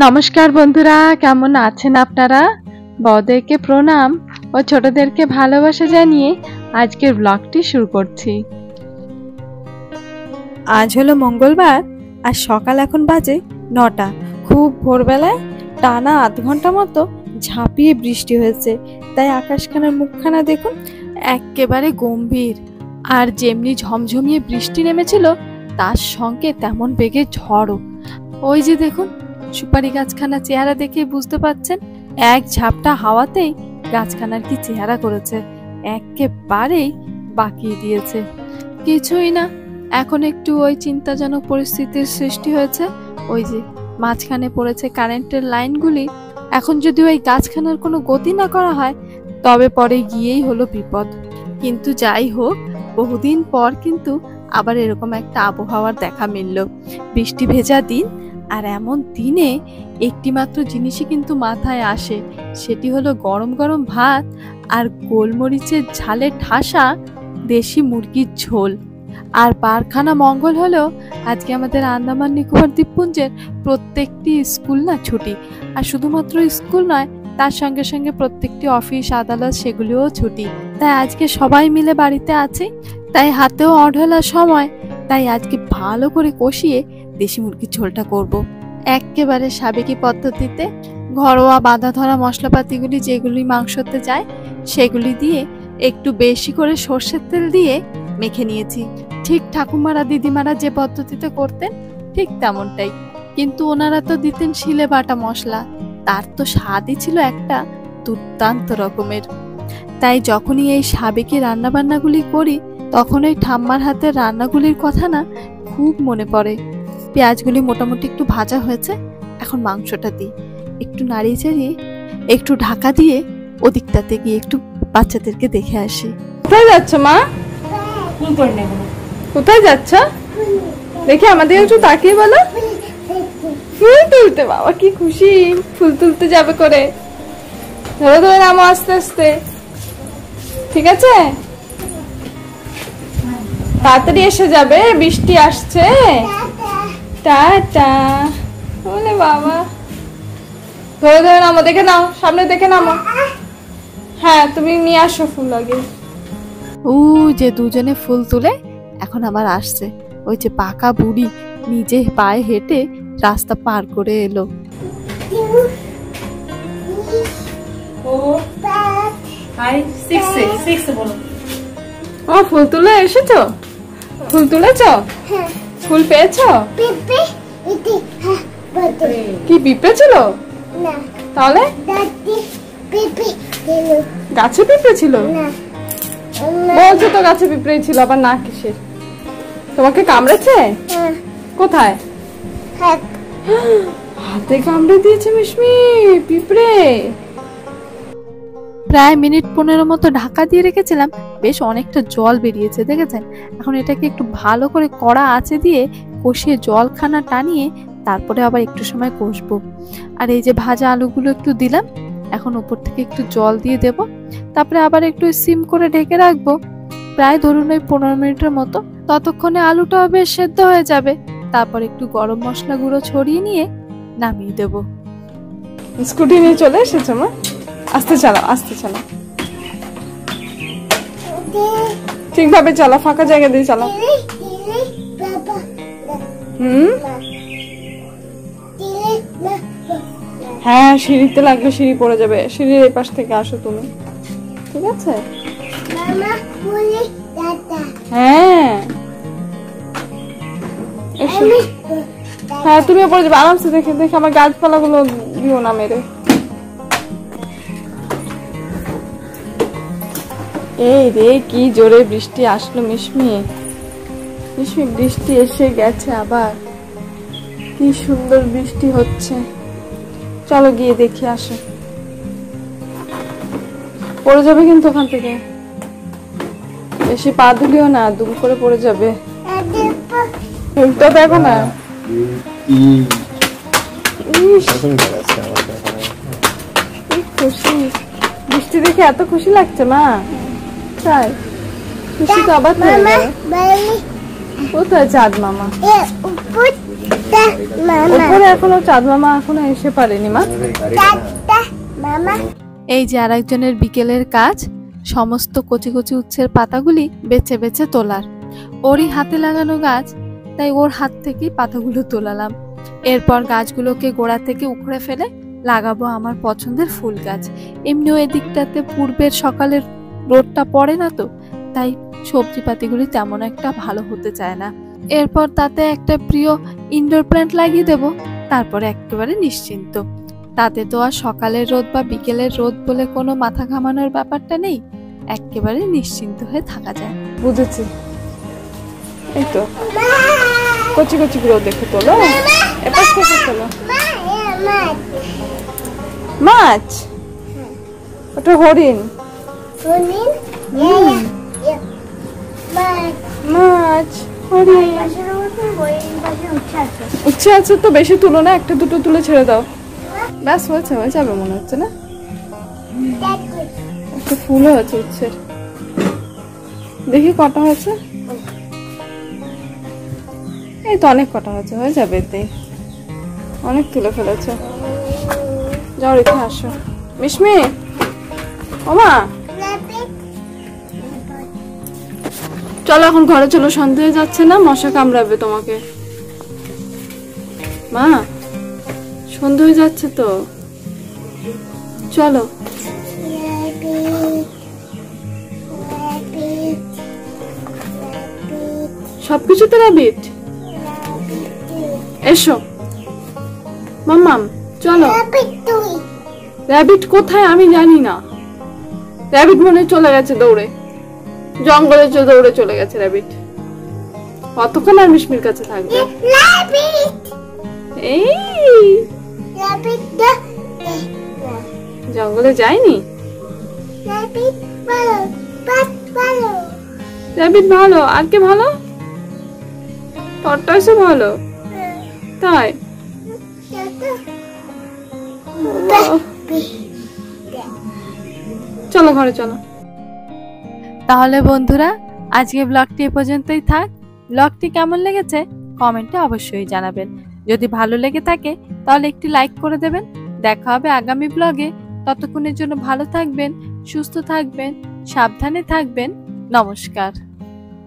নমস্কার বন্ধুরা, কেমন আছেন আপনারা? বড়দেরকে প্রণাম ও ছোটদেরকে ভালোবাসা জানিয়ে আজকের ব্লগটি শুরু করছি। আজ হলো মঙ্গলবার আর সকাল এখন বাজে 9টা। খুব ভোরবেলায় টানা আধ ঘন্টা মতো ঝাঁপিয়ে বৃষ্টি হয়েছে, তাই আকাশখানার মুখখানা দেখুন একেবারে গম্ভীর। আর যেমনি ঝমঝমিয়ে বৃষ্টি নেমেছিল তার সঙ্গে তেমন বেগে ঝড়ও। ওই যে দেখুন সুপারি গাছখানা চেহারা দেখে বুঝতে পাচ্ছেন, এক ঝাপটা হাওয়াতেই গাছখানার কি চেহারা করেছে, একেবারেই বাকিয়ে দিয়েছে। কিছুই না, এখন একটু ওই চিন্তাজনক পরিস্থিতির সৃষ্টি হয়েছে। ওই যে মাঝখানে পড়েছে কারেন্টের লাইনগুলি। এখন যদি ওই গাছখানার কোনো গতি না করা হয় তবে পরে গিয়েই হলো বিপদ। কিন্তু যাই হোক, বহুদিন পর কিন্তু আবার এরকম একটা আবহাওয়ার দেখা মিলল। বৃষ্টি ভেজা দিন, আর এমন দিনে একটি মাত্র জিনিসই কিন্তু মাথায় আসে, সেটি হলো গরম গরম ভাত আর গোলমরিচের ঝালে ঠাসা দেশি মুরগির ঝোল। আর বারখানা মঙ্গল হলেও আজকে আমাদের আন্দামান নিকোবর দ্বীপপুঞ্জের প্রত্যেকটি স্কুল না ছুটি। আর শুধুমাত্র স্কুল নয়, তার সঙ্গে সঙ্গে প্রত্যেকটি অফিস আদালত সেগুলিও ছুটি। তাই আজকে সবাই মিলে বাড়িতে আছে, তাই হাতেও অঢেলা সময়। তাই আজকে ভালো করে কষিয়ে দেশি মুরগির ঝোলটা করব। একেবারে সাবেকি পদ্ধতিতে ঘরোয়া বাঁধা ধরা মশলাপাতিগুলি যেগুলি মাংসতে যায় সেগুলি দিয়ে একটু বেশি করে সর্ষের তেল দিয়ে মেখে নিয়েছি। ঠিক ঠাকুমারা দিদিমারা যে পদ্ধতিতে করতেন ঠিক তেমনটাই, কিন্তু ওনারা তো দিতেন শিলে বাটা মশলা, তার তো স্বাদই ছিল একটা দুর্দান্ত রকমের। তাই যখনই এই সাবেকি রান্নাবান্নাগুলি করি তখন ওই ঠাম্মার হাতের রান্নাগুলির কথা না খুব মনে পড়ে। পেঁয়াজগুলি মোটামুটি একটু ভাজা হয়েছে, এখন মাংসটা দিই, একটু নাড়িয়ে চাড়িয়ে একটু ঢাকা দিয়ে ওদিকটাতে গিয়ে একটু বাচ্চাদেরকে দেখে আসি। কোথায় যাচ্ছ মা? কোথায় যাচ্ছ দেখি আমাদের একটু তাকিয়ে বলো। ফুল তুলতে, বাবা কি খুশি, ফুল তুলতে যাবে করে। ধরে ধরে নামো আস্তে আস্তে, ঠিক আছে? তাড়াতাড়ি এসে যাবে, বৃষ্টি আসছে। টাটা। বলে বাবা, ধরে ধরে নামো, দেখে নাও, সামনে দেখে নামো। হ্যাঁ, তুমি নিয়ে আসো ফুল আগে। যে দুজনে ফুল তুলে এখন আবার আসছে। ওই যে পাকা বুড়ি নিজে পায়ে হেঁটে রাস্তা পার করে এলো। ও ফুল তুলে এসেছো? ফুল তুলেছো? ফুল পেয়েছো? কি পিঁপড়ে ছিল? তাহলে গাছে পিঁপড়ে ছিল? বলছো তো গাছে পিঁপড়ে ছিল, আবার না কিসের? তোমাকে কামড়েছে? কোথায়? হাতে কামড়ে দিয়েছে মিশমি পিঁপড়ে। প্রায় মিনিট 15 মতো ঢাকা দিয়ে রেখেছিলাম, বেশ অনেকটা জল বেরিয়েছে দেখেছেন। এখন এটাকে একটু ভালো করে কড়া আঁচে দিয়ে কষিয়ে জলখানা টানিয়ে তারপরে আবার একটু সময় কষবো। আর এই যে ভাজা আলুগুলো একটু দিলাম, এখন উপর থেকে একটু জল দিয়ে দেব, তারপরে আবার একটু সিম করে ঢেকে রাখবো প্রায় ধরুন ওই 15 মিনিটের মতো। ততক্ষণে আলুটাও বেশ সেদ্ধ হয়ে যাবে। তারপর একটু গরম মশলা গুঁড়ো ছড়িয়ে নিয়ে নামিয়ে দেব। স্কুটি নিয়ে চলে এসেছো মা? আস্তে চালাও, আস্তে চালাও, ঠিকভাবে চালাও, ফাঁকা জায়গা দিয়ে চালাও। হ্যাঁ, সিঁড়িতে লাগলে সিঁড়ি পড়ে যাবে। সিঁড়ির এই পাশ থেকে আসো তুমি, ঠিক আছে? হ্যাঁ হ্যাঁ, তুমিও পড়ে যাবে। আরামসে দেখে দেখে আমার গাছপালা গুলো দিও না মেরে। এই রে, কি জোরে বৃষ্টি আসলো মিশমি। মিশমি, বৃষ্টি এসে গেছে আবার। কি সুন্দর বৃষ্টি হচ্ছে, চলো গিয়ে দেখে আসো। পড়ে যাবে কিন্তু ওখান থেকে, বেশি পা ধুলিও না, দুম করে পড়ে যাবে। দেখো না, খুশি বৃষ্টি দেখে এত খুশি লাগছে মা। তাই খুশি তো আবার কোথায় চাঁদ মামা? উপরে এখনো চাঁদ মামা এখনো এসে পারেনি মা। এই যে আরেকজনের বিকেলের কাজ, সমস্ত কচি কচি উচ্ছের পাতাগুলি বেছে বেছে তোলার। ওরই হাতে লাগানো গাছ, তাই ওর হাত থেকেই পাতাগুলো তোলালাম। এরপর গাছগুলোকে গোড়া থেকে উখড়ে ফেলে লাগাবো আমার পছন্দের ফুল গাছ। এমনিও এদিকটাতে পূর্বের সকালের রোদটা পড়ে না, তো তাই সবজি পাতিগুলি তেমন একটা ভালো হতে চায় না। এরপর তাতে একটা প্রিয় ইনডোর প্ল্যান্ট লাগিয়ে দেব, তারপরে একেবারে নিশ্চিন্ত। তাতে তো আর সকালের রোদ বা বিকেলের রোদ বলে কোনো মাথা ঘামানোর ব্যাপারটা নেই, একেবারে নিশ্চিন্ত হয়ে থাকা যায়। বুঝেছি, এই তো কচি কচি গুলো দেখে তোলো, এপাশ থেকে তোলো। মাছ? ওটা হরিণ। মাছ, হরিণ। উচ্ছে আছে তো, বেশি তুলো না, একটা দুটো তুলে ছেড়ে দাও। ব্যাস হয়েছে, হয়ে যাবে মনে হচ্ছে না? একটা ফুলও আছে উচ্ছের, দেখি কটা হয়েছে। এই তো অনেক কটা হয়েছে, হয়ে যাবে এতেই। অনেক তুলে ফেলেছে। যাও রেখে আসো। মিশমি, ওমা চলো এখন ঘরে চলো, সন্ধ্যা হয়ে যাচ্ছে না, মশা কামড়াবে তোমাকে। মা সন্ধ্যা হয়ে যাচ্ছে তো, চলো। সবকিছুতে র্যাবিট? এসো মাম্মাম, চলো। র্যাবিট কোথায় আমি জানি না। র্যাবিট মনে চলে গেছে দৌড়ে, জঙ্গলে দৌড়ে চলে গেছে র্যাবিট। কতক্ষণ আর মিশমির কাছে থাকবে? এই জঙ্গলে যায়নি। র্যাবিট ভালো, আর কে ভালো? টর্টয়েসও ভালো, তাই? চলো ঘরে চলো। তাহলে বন্ধুরা, আজকে ব্লগটি এ পর্যন্তই থাক। ব্লগটি কেমন লেগেছে কমেন্টে অবশ্যই জানাবেন। যদি ভালো লেগে থাকে তাহলে একটি লাইক করে দেবেন। দেখা হবে আগামী ব্লগে। ততক্ষণের জন্য ভালো থাকবেন, সুস্থ থাকবেন, সাবধানে থাকবেন। নমস্কার।